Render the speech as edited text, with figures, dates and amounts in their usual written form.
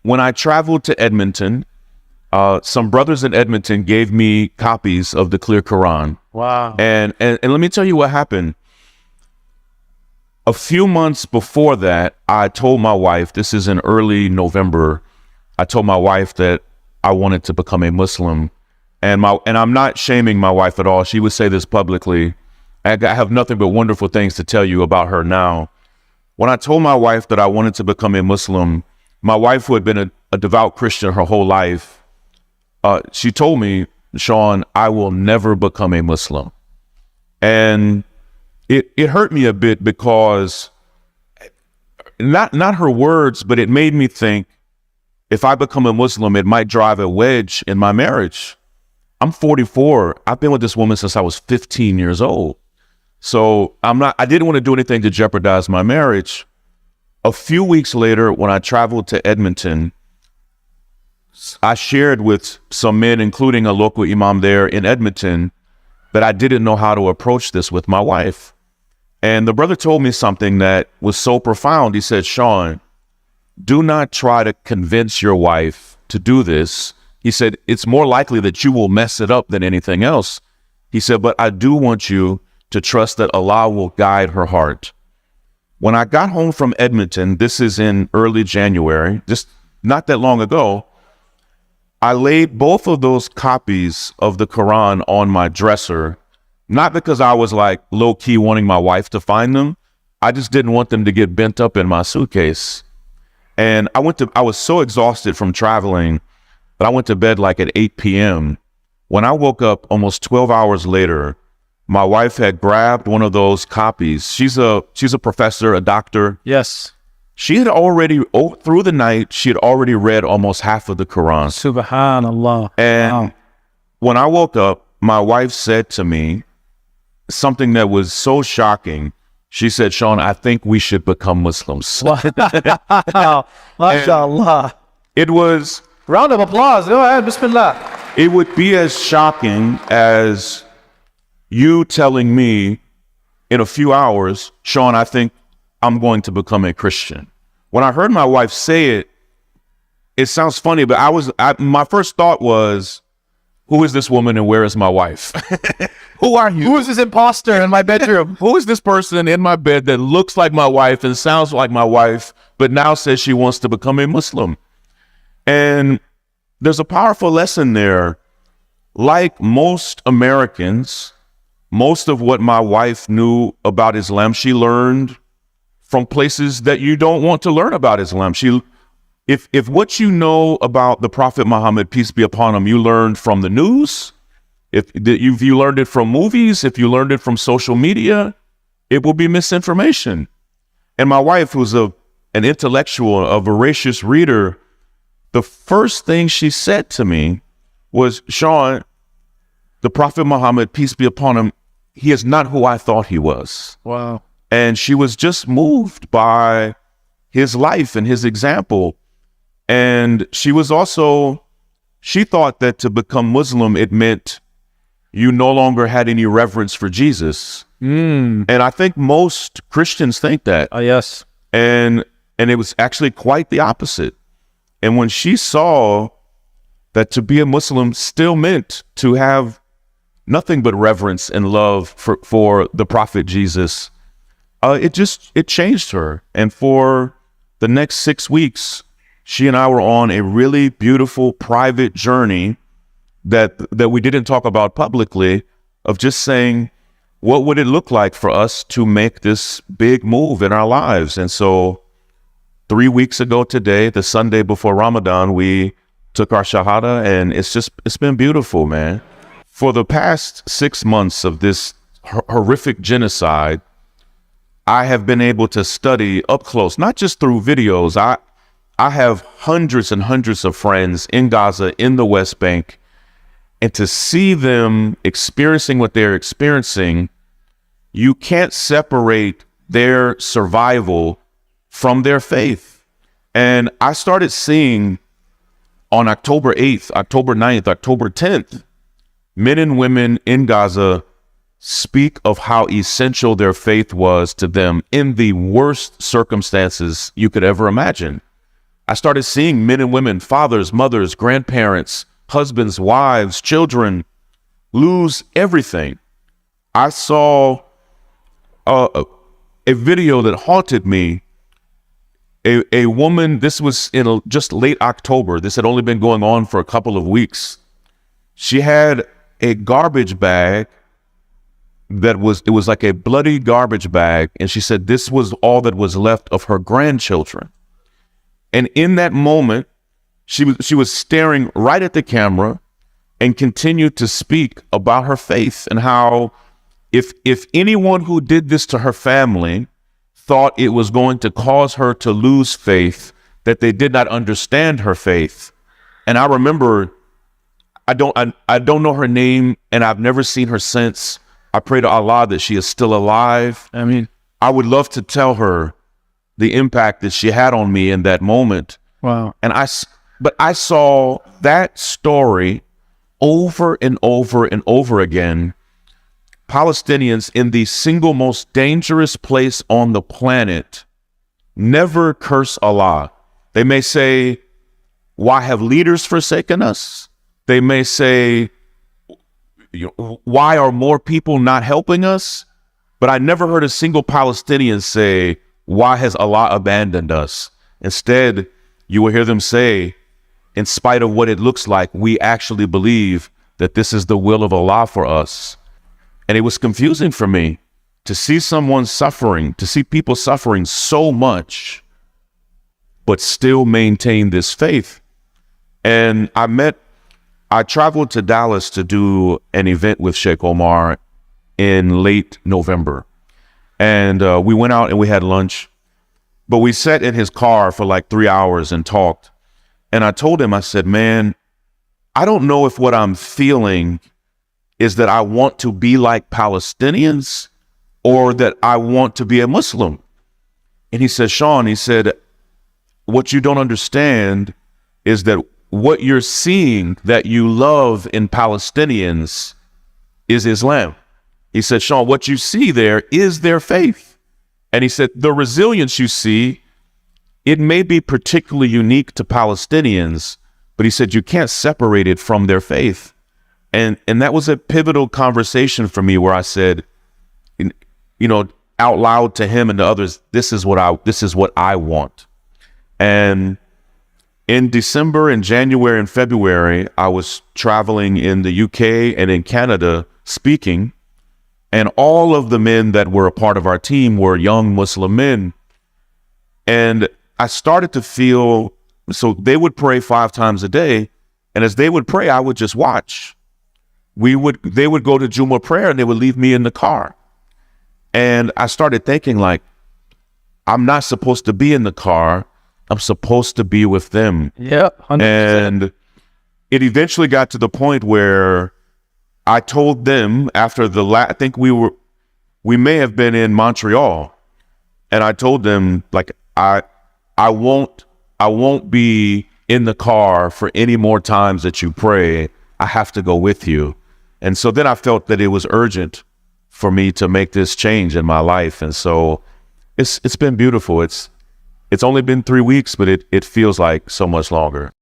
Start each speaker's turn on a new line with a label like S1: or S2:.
S1: when I traveled to Edmonton, some brothers in Edmonton gave me copies of the Clear Quran.
S2: Wow.
S1: And let me tell you what happened. A few months before that, I told my wife, this is in early November, I told my wife that I wanted to become a Muslim. And I'm not shaming my wife at all. She would say this publicly. I have nothing but wonderful things to tell you about her now. When I told my wife that I wanted to become a Muslim, my wife, who had been a devout Christian her whole life, she told me, Sean, I will never become a Muslim. And it hurt me a bit because not her words, but it made me think, if I become a Muslim, it might drive a wedge in my marriage. I'm 44. I've been with this woman since I was 15 years old. So I didn't want to do anything to jeopardize my marriage. A few weeks later, when I traveled to Edmonton, I shared with some men, including a local imam there in Edmonton, that I didn't know how to approach this with my wife. And the brother told me something that was so profound. He said, Sean, do not try to convince your wife to do this. He said, it's more likely that you will mess it up than anything else. He said, but I do want you to trust that Allah will guide her heart. When I got home from Edmonton, this is in early January, just not that long ago, I laid both of those copies of the Quran on my dresser, not because I was like low-key wanting my wife to find them. I just didn't want them to get bent up in my suitcase. And I was so exhausted from traveling that I went to bed like at 8 p.m. When I woke up almost 12 hours later, my wife had grabbed one of those copies. She's a professor, a doctor.
S2: Yes.
S1: She had already, through the night, she had already read almost half of the Quran.
S2: Subhanallah.
S1: And when I woke up, my wife said to me something that was so shocking. She said, Sean, I think we should become Muslims.
S2: Wow. MashaAllah.
S1: It was...
S2: Round of applause. Go ahead. Bismillah.
S1: It would be as shocking as you telling me in a few hours, Sean, I think I'm going to become a Christian. When I heard my wife say it, it sounds funny, but my first thought was, who is this woman and where is my wife? Who are you?
S2: Who is this imposter in my bedroom?
S1: Who is this person in my bed that looks like my wife and sounds like my wife, but now says she wants to become a Muslim? And there's a powerful lesson there. Like most Americans, most of what my wife knew about Islam, she learned from places that you don't want to learn about Islam. If what you know about the Prophet Muhammad, peace be upon him, you learned from the news, if you learned it from movies, if you learned it from social media, it will be misinformation. And my wife, who's an intellectual, a voracious reader, the first thing she said to me was, Sean, the Prophet Muhammad, peace be upon him, he is not who I thought he was.
S2: Wow.
S1: And she was just moved by his life and his example. And she thought that to become Muslim, it meant you no longer had any reverence for Jesus. And I think most Christians think that.
S2: Yes.
S1: And it was actually quite the opposite. And when she saw that to be a Muslim still meant to have nothing but reverence and love for the Prophet Jesus, it changed her. And for the next 6 weeks, she and I were on a really beautiful private journey that we didn't talk about publicly, of just saying, what would it look like for us to make this big move in our lives? And so 3 weeks ago today, the Sunday before Ramadan, we took our Shahada, and it's been beautiful, man. For the past 6 months of this horrific genocide, I have been able to study up close, not just through videos. I have hundreds and hundreds of friends in Gaza, in the West Bank, and to see them experiencing what they're experiencing, you can't separate their survival from their faith. And I started seeing on October 8th, October 9th, October 10th, men and women in Gaza speak of how essential their faith was to them in the worst circumstances you could ever imagine. I started seeing men and women, fathers, mothers, grandparents, husbands, wives, children lose everything. I saw a video that haunted me. A woman, this was in just late October. This had only been going on for a couple of weeks. She had a garbage bag it was like a bloody garbage bag. And she said this was all that was left of her grandchildren. And in that moment, she was staring right at the camera and continued to speak about her faith and how if anyone who did this to her family thought it was going to cause her to lose faith, that they did not understand her faith. And I remember, I don't know her name, and I've never seen her since. I pray to Allah that she is still alive. I mean, I would love to tell her the impact that she had on me in that moment.
S2: Wow.
S1: But I saw that story over and over and over again. Palestinians in the single most dangerous place on the planet never curse Allah. They may say, why have leaders forsaken us? They may say, why are more people not helping us? But I never heard a single Palestinian say, why has Allah abandoned us? Instead, you will hear them say, in spite of what it looks like, we actually believe that this is the will of Allah for us. And it was confusing for me to see someone suffering, to see people suffering so much, but still maintain this faith. And I traveled to Dallas to do an event with Sheikh Omar in late November. And we went out and we had lunch, but we sat in his car for like 3 hours and talked. And I told him, I said, man, I don't know if what I'm feeling is that I want to be like Palestinians or that I want to be a Muslim. And he said, Sean, he said, what you don't understand is that what you're seeing that you love in Palestinians is Islam. He said, Sean, what you see there is their faith. And he said, the resilience you see, it may be particularly unique to Palestinians, but he said, you can't separate it from their faith. And that was a pivotal conversation for me where I said, out loud to him and to others, this is what I want. And in December and January and February, I was traveling in the UK and in Canada speaking, and all of the men that were a part of our team were young Muslim men. And I started to feel, so they would pray 5 times a day, and as they would pray, I would just watch. They would go to Jumu'ah prayer and they would leave me in the car. And I started thinking, like, I'm not supposed to be in the car. I'm supposed to be with them.
S2: Yep. 100%.
S1: And it eventually got to the point where I told them after I think we may have been in Montreal, and I told them, like, I won't be in the car for any more times that you pray. I have to go with you. And so then I felt that it was urgent for me to make this change in my life. And so it's been beautiful. It's only been 3 weeks, but it feels like so much longer.